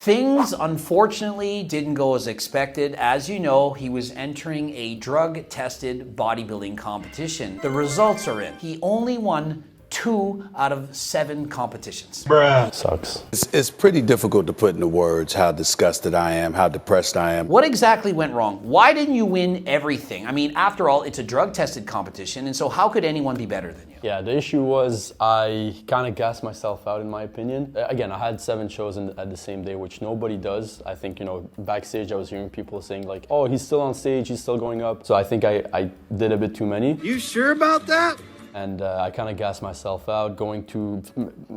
Things unfortunately didn't go as expected. As you know, he was entering a drug-tested bodybuilding competition. The results are in. He only won 2 out of 7 competitions. Bruh. Sucks. It's pretty difficult to put into words how disgusted I am, how depressed I am. What exactly went wrong? Why didn't you win everything? I mean, after all, it's a drug-tested competition, and so how could anyone be better than you? Yeah, the issue was I kind of gassed myself out, in my opinion. Again, I had 7 shows at the same day, which nobody does. I think, backstage I was hearing people saying like, oh, he's still on stage, he's still going up. So I think I did a bit too many. You sure about that? And I kind of gassed myself out going to,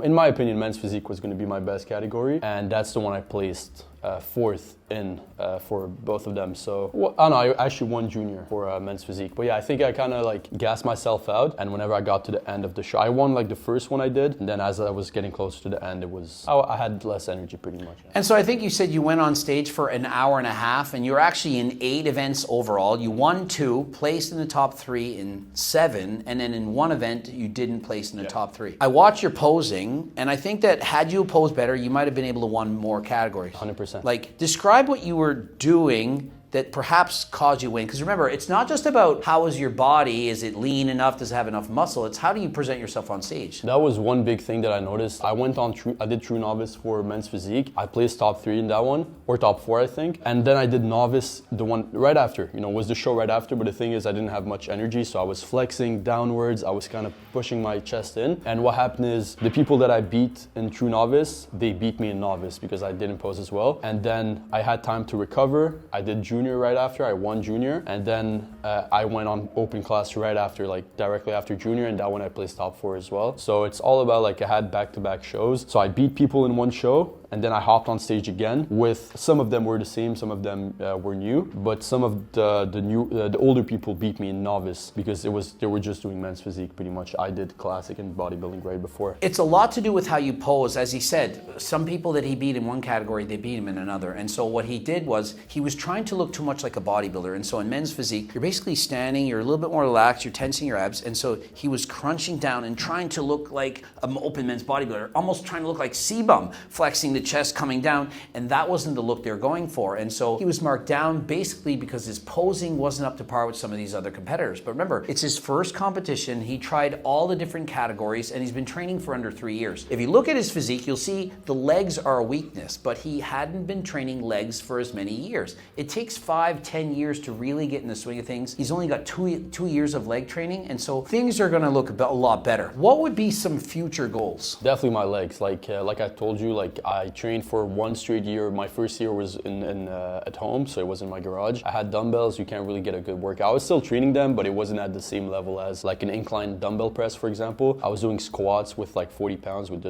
in my opinion, men's physique was going to be my best category. And that's the one I placed 4th in for both of them. So, I don't know, I actually won junior for men's physique. But yeah, I think I kind of like gassed myself out. And whenever I got to the end of the show, I won like the first one I did. And then as I was getting closer to the end, I had less energy pretty much. Yeah. And so I think you said you went on stage for an hour and a half, and you were actually in 8 events overall. You won 2, placed in the top 3 in 7, and then in 1 event, you didn't place in the top 3. I watched your posing, and I think that had you posed better, you might have been able to win more categories. 100%. Like, describe what you were doing that perhaps caused you to win. Because remember, it's not just about how is your body, is it lean enough, does it have enough muscle, it's how do you present yourself on stage. That was one big thing that I noticed. I did True Novice for men's physique. I placed top 3 in that one, or top 4 I think. And then I did Novice, the one right after, was the show right after, but the thing is I didn't have much energy, so I was flexing downwards, I was kind of pushing my chest in. And what happened is, the people that I beat in True Novice, they beat me in Novice because I didn't pose as well. And then I had time to recover. I did junior right after, I won junior, and then I went on open class right after, like directly after junior, and that one I placed top 4 as well. So it's all about like I had back-to-back shows. So I beat people in one show, and then I hopped on stage again with, some of them were the same, some of them were new, but some of the older people beat me in novice because they were just doing men's physique pretty much. I did classic and bodybuilding right before. It's a lot to do with how you pose. As he said, some people that he beat in one category, they beat him in another. And so what he did was, he was trying to look too much like a bodybuilder. And so in men's physique, you're basically standing, you're a little bit more relaxed, you're tensing your abs. And so he was crunching down and trying to look like an open men's bodybuilder, almost trying to look like C-bum, flexing the chest, coming down, and that wasn't the look they're going for. And so he was marked down basically because his posing wasn't up to par with some of these other competitors. But remember, it's his first competition. He tried all the different categories, and he's been training for under 3 years. If you look at his physique, you'll see the legs are a weakness, but he hadn't been training legs for as many years. It takes 5-10 years to really get in the swing of things. He's only got two years of leg training, and so things are gonna look a lot better. What would be some future goals? Definitely my legs. Like I told you, like I trained for 1 straight year. My first year was at home, so it was in my garage. I had dumbbells. You can't really get a good workout. I was still training them, but it wasn't at the same level as like an incline dumbbell press, for example. I was doing squats with like 40 pounds, which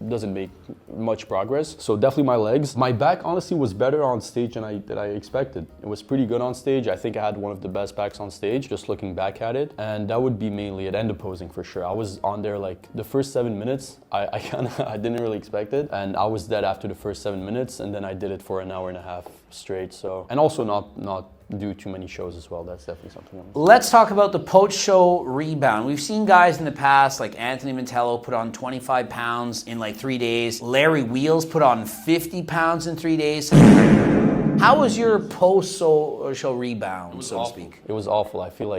doesn't make much progress. So definitely my legs. My back honestly was better on stage than I expected. It was pretty good on stage. I think I had one of the best backs on stage, just looking back at it. And that would be mainly it. And the posing for sure. I was on there like the first 7 minutes. I didn't really expect it, and I was dead after the first 7 minutes, and then I did it for an hour and a half straight. So, and also not do too many shows as well. That's definitely something. Let's talk about the post-show rebound. We've seen guys in the past like Anthony Mantello put on 25 pounds in like 3 days. Larry Wheels put on 50 pounds in 3 days. How was your post-show rebound, so to speak? It was awful. I feel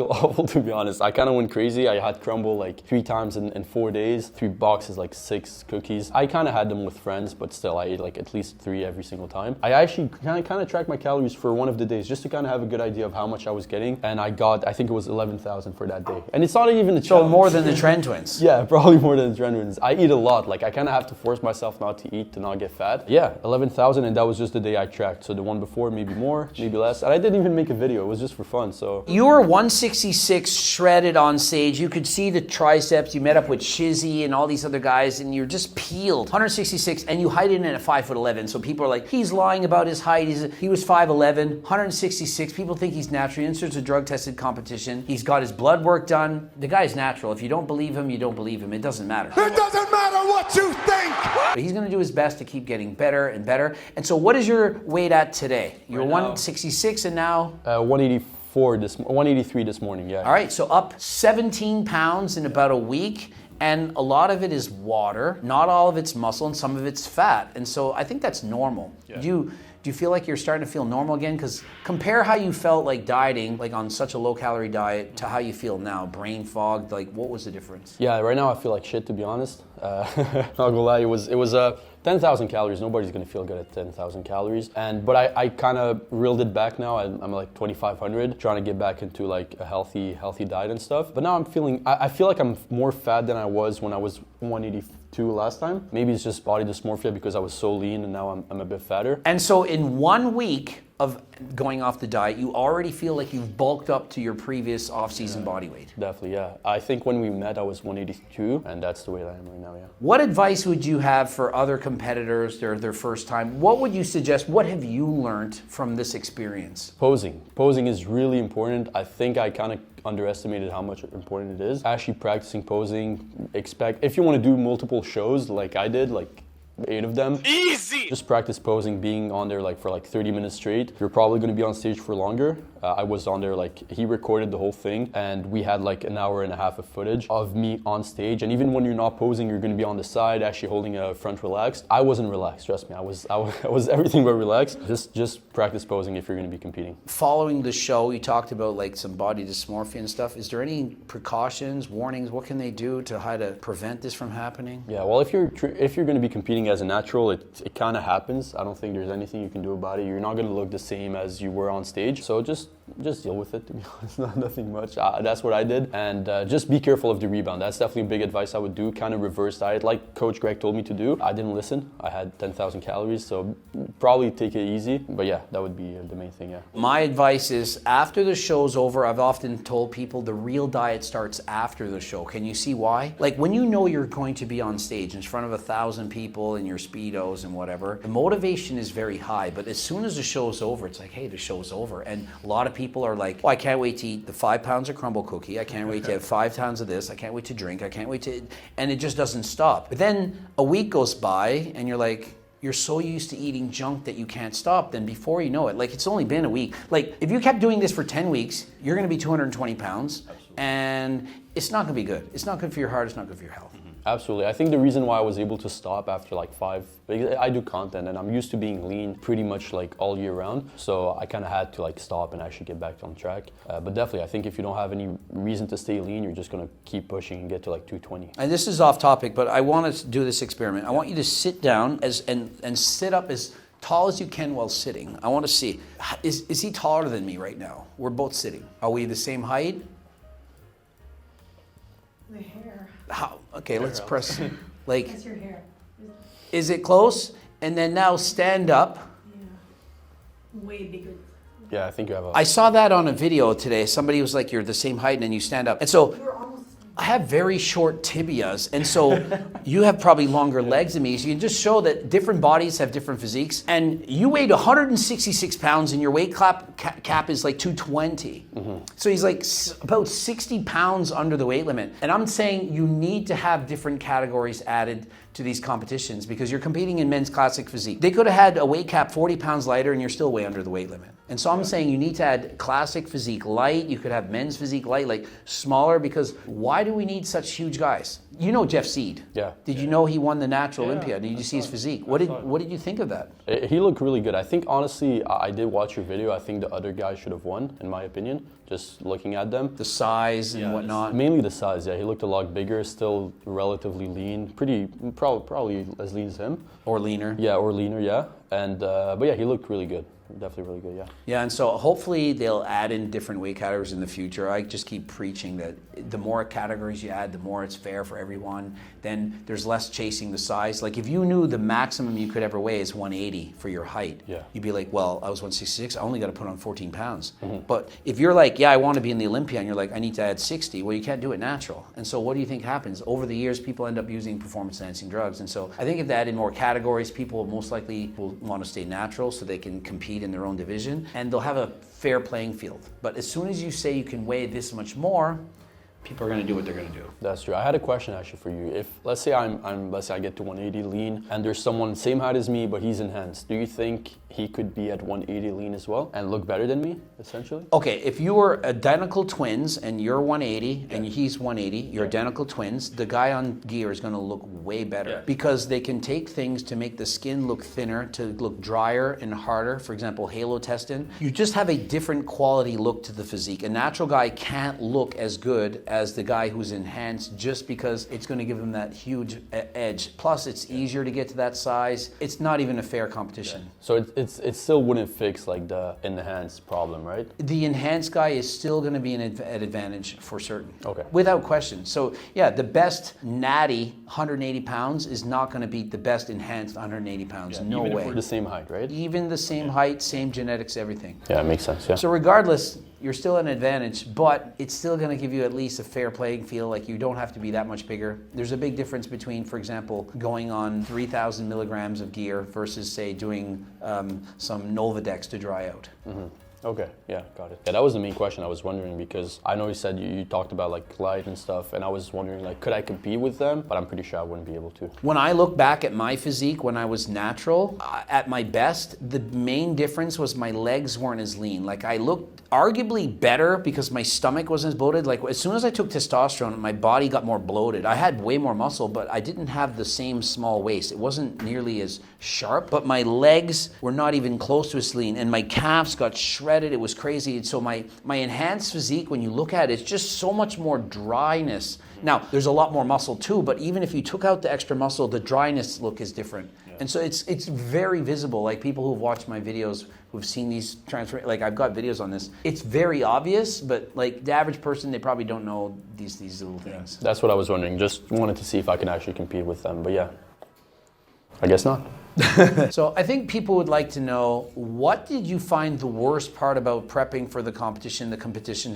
awful, to be honest. I kind of went crazy. I had crumble like 3 times in 4 days, 3 boxes, like 6 cookies. I kind of had them with friends, but still I ate like at least 3 every single time. I actually kind of tracked my calories for one of the days just to kind of have a good idea of how much I was getting. And I think it was 11,000 for that day. And it's not even a challenge. So more than the Trend Twins. Yeah, probably more than the Trend Twins. I eat a lot. Like I kind of have to force myself not to eat to not get fat. Yeah, 11,000, and that was just the day I tracked. So the one before, maybe more, maybe less. And I didn't even make a video. It was just for fun, so. You were 166 shredded on stage. You could see the triceps. You met up with Shizzy and all these other guys, and you're just peeled. 166, and you hide in at 5'11". So people are like, he's lying about his height. He was 5'11", 166. People think he's natural. He enters a drug-tested competition. He's got his blood work done. The guy's natural. If you don't believe him, you don't believe him. It doesn't matter. It doesn't matter what you think! But he's gonna do his best to keep getting better and better. And so what is your weight at today? You're right 166 and now? 183 this morning, yeah. All right, so up 17 pounds in about a week. And a lot of it is water, not all of it's muscle, and some of it's fat. And so I think that's normal. Yeah. Do you feel like you're starting to feel normal again? Because compare how you felt like dieting, like on such a low-calorie diet, to how you feel now, brain fog. Like, what was the difference? Yeah, right now I feel like shit, to be honest. Not gonna lie, it was 10,000 calories. Nobody's gonna feel good at 10,000 calories. But I kind of reeled it back now. I'm like 2,500, trying to get back into like a healthy diet and stuff. But now I feel like I'm more fat than I was when I was 182 last time. Maybe it's just body dysmorphia because I was so lean and now I'm a bit fatter. And so in 1 week of going off the diet, you already feel like you've bulked up to your previous off-season body weight. Definitely, yeah. I think when we met, I was 182, and that's the weight I am right now, yeah. What advice would you have for other competitors, their first time? What would you suggest? What have you learned from this experience? Posing. Posing is really important. I think I kind of underestimated how much important it is. Actually practicing posing, if you want to do multiple shows like I did, like 8 of them. Easy! Just practice posing, being on there like for like 30 minutes straight. You're probably gonna be on stage for longer. I was on there, like he recorded the whole thing and we had like an hour and a half of footage of me on stage. And even when you're not posing, you're gonna be on the side, actually holding a front relaxed. I wasn't relaxed, trust me. I was everything but relaxed. Just practice posing if you're gonna be competing. Following the show, you talked about like some body dysmorphia and stuff. Is there any precautions, warnings? What can they do to how to prevent this from happening? Yeah, well, if you're gonna be competing as a natural, it kind of happens. I don't think there's anything you can do about it. You're not gonna look the same as you were on stage. So just deal with it, to be honest. Nothing much. That's what I did. And just be careful of the rebound. That's definitely big advice I would do. Kind of reverse diet, like Coach Greg told me to do. I didn't listen. I had 10,000 calories, so probably take it easy. But yeah, that would be the main thing, yeah. My advice is after the show's over, I've often told people the real diet starts after the show. Can you see why? Like when you know you're going to be on stage in front of 1,000 people in your Speedos and whatever, the motivation is very high. But as soon as the show's over, it's like, hey, the show's over. And a lot of people are like, oh, I can't wait to eat the 5 pounds of crumble cookie. I can't wait to have 5 pounds of this. I can't wait to drink. I can't wait to, and it just doesn't stop. But then a week goes by and you're like, you're so used to eating junk that you can't stop. Then before you know it, like it's only been a week. Like if you kept doing this for 10 weeks, you're gonna be 220 pounds. Absolutely. And it's not gonna be good. It's not good for your heart, it's not good for your health. Absolutely. I think the reason why I was able to stop after like 5, because I do content and I'm used to being lean pretty much like all year round. So I kind of had to like stop and actually get back on track. But definitely, I think if you don't have any reason to stay lean, you're just going to keep pushing and get to like 220. And this is off topic, but I want to do this experiment. I want you to sit down and sit up as tall as you can while sitting. I want to see, is he taller than me right now? We're both sitting. Are we the same height? The hair. How? Okay, let's press. Like, That's your hair. is it close? And then now stand up. Yeah. Way bigger. Yeah, I think you have a... I saw that on a video today. Somebody was like, you're the same height, and then you stand up. And so You're almost. I have very short tibias, and so you have probably longer legs than me. So you can just show that different bodies have different physiques. And you weighed 166 pounds, and your weight cap is like 220. Mm-hmm. So he's like about 60 pounds under the weight limit. And I'm saying you need to have different categories added to these competitions because you're competing in men's classic physique. They could have had a weight cap 40 pounds lighter, and you're still way under the weight limit. And so I'm saying you need to add classic physique light. You could have men's physique light, like smaller, because why do we need such huge guys? You know Jeff Seed. Yeah. Did you know he won the Natural Olympia? Did you see his physique? What did you think of that? He looked really good. I think, honestly, I did watch your video. I think the other guy should have won, in my opinion, just looking at them. The size and whatnot. Mainly the size, yeah. He looked a lot bigger, still relatively lean. Probably as lean as him. Or leaner. Yeah, or leaner, yeah. And but yeah, he looked really good. Definitely really good, yeah. Yeah, and so hopefully they'll add in different weight categories in the future. I just keep preaching that the more categories you add, the more it's fair for everyone. Then there's less chasing the size. Like if you knew the maximum you could ever weigh is 180 for your height, you'd be like, well, I was 166, I only got to put on 14 pounds. Mm-hmm. But if you're like, yeah, I want to be in the Olympia, and you're like, I need to add 60, well, you can't do it natural. And so what do you think happens? Over the years, people end up using performance-enhancing drugs. And so I think if they add in more categories, people most likely will want to stay natural so they can compete in their own division, and they'll have a fair playing field. But as soon as you say you can weigh this much more, People are going to do what they're going to do. That's true. I had a question actually for you. If let's say let's say I get to 180 lean and there's someone same height as me but he's enhanced, do you think he could be at 180 lean as well and look better than me essentially? Okay, if you were identical twins and you're 180 and he's 180, you're identical twins, the guy on gear is going to look way better because they can take things to make the skin look thinner, to look drier and harder. For example, halo testing. You just have a different quality look to the physique. A natural guy can't look as good as the guy who's enhanced just because it's going to give him that huge edge. Plus, it's easier to get to that size. It's not even a fair competition. So it still wouldn't fix like the enhanced problem, right? The enhanced guy is still going to be an advantage for certain. Okay. Without question. So yeah, the best natty 180 pounds is not going to beat the best enhanced 180 pounds. No Even way. if we're the same height, right? Even the same height, same genetics, everything. Yeah, it makes sense. Yeah. So regardless, you're still an advantage, but it's still going to give you at least a fair playing field. Like you don't have to be that much bigger. There's a big difference between, for example, going on 3,000 milligrams of gear versus, say, doing some Novadex to dry out. Mm-hmm. Okay, yeah, got it. Yeah, that was the main question I was wondering because I know you said you talked about like light and stuff, and I was wondering like, could I compete with them? But I'm pretty sure I wouldn't be able to. When I look back at my physique when I was natural, at my best, the main difference was my legs weren't as lean. Like I looked arguably better because my stomach wasn't as bloated. Like as soon as I took testosterone, my body got more bloated. I had way more muscle, but I didn't have the same small waist. It wasn't nearly as sharp, but my legs were not even close to as lean, and my calves got shredded. It was crazy. So my enhanced physique, when you look at it, it's just so much more dryness. Now, there's a lot more muscle too, but even if you took out the extra muscle, the dryness look is different. And so it's very visible. Like people who've watched my videos, who've seen these like I've got videos on this. It's very obvious, but like the average person, they probably don't know these little things. That's what I was wondering. Just wanted to see if I can actually compete with them, but yeah, I guess not. So I think people would like to know, what did you find the worst part about prepping for the competition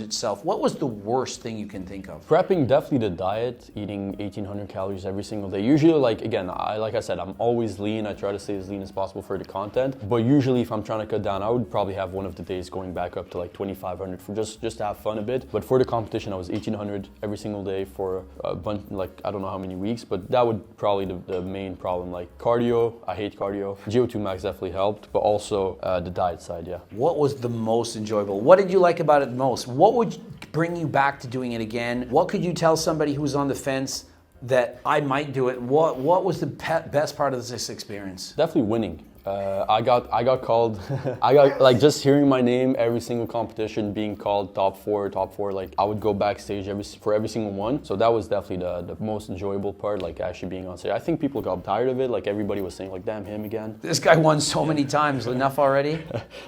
itself? What was the worst thing you can think of? Prepping, definitely the diet, eating 1,800 calories every single day. Usually, like I said, I'm always lean. I try to stay as lean as possible for the content. But usually if I'm trying to cut down, I would probably have one of the days going back up to like 2,500 for just to have fun a bit. But for the competition, I was 1,800 every single day for a bunch, like I don't know how many weeks, but that would probably the main problem. Like cardio, I hate cardio. GO2 max definitely helped, but also the diet side, yeah. What was the most enjoyable? What did you like about it most? What would bring you back to doing it again? What could you tell somebody who's on the fence that I might do it? What was the best part of this experience? Definitely winning. I got called. I got like just hearing my name every single competition, being called top four. Like I would go backstage for every single one. So that was definitely the most enjoyable part. Like actually being on stage. I think people got tired of it. Like everybody was saying like, "Damn, him again." This guy won so many times. Enough already.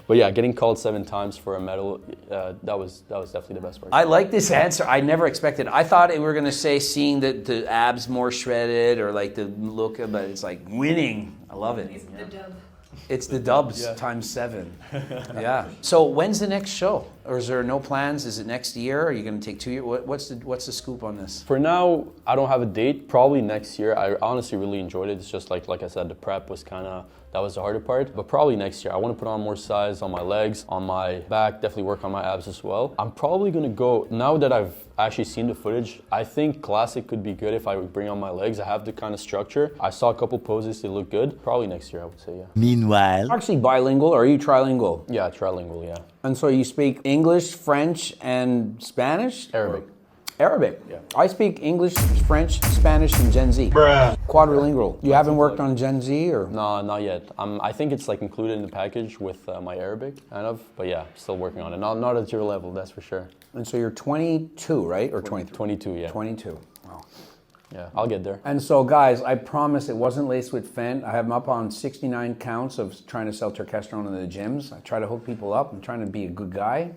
But yeah, getting called 7 times for a medal, that was definitely the best part. I like this answer. I never expected. I thought we were gonna say seeing the abs more shredded or like the look, but it's like winning. I love it. It's the dub. It's the dubs times 7. Yeah. So when's the next show? Or is there no plans? Is it next year? Are you going to take 2 years? What's the scoop on this? For now, I don't have a date. Probably next year. I honestly really enjoyed it. It's just like I said, the prep was that was the harder part. But probably next year. I want to put on more size on my legs, on my back, definitely work on my abs as well. I'm probably going to go, now that I've actually seen the footage, I think classic could be good if I would bring on my legs. I have the kind of structure. I saw a couple poses, they look good. Probably next year, I would say, yeah. Meanwhile, Actually bilingual, or are you trilingual? Yeah, trilingual, yeah. And so you speak English, French, and Spanish? Arabic. Arabic. Yeah. I speak English, French, Spanish, and Gen Z. Bruh. Quadrilingual. You haven't worked on Gen Z or? No, not yet. I think it's like included in the package with my Arabic, kind of. But yeah, still working on it. Not at your level, that's for sure. And so you're 22, right? Or 23? 22, yeah. 22. Wow. Yeah, I'll get there. And so, guys, I promise it wasn't laced with Fent. I have them up on 69 counts of trying to sell testosterone in the gyms. I try to hook people up. I'm trying to be a good guy.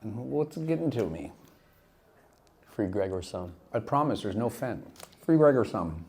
And what's getting to me? Free Greg or some. I promise there's no Fent. Free Greg or some.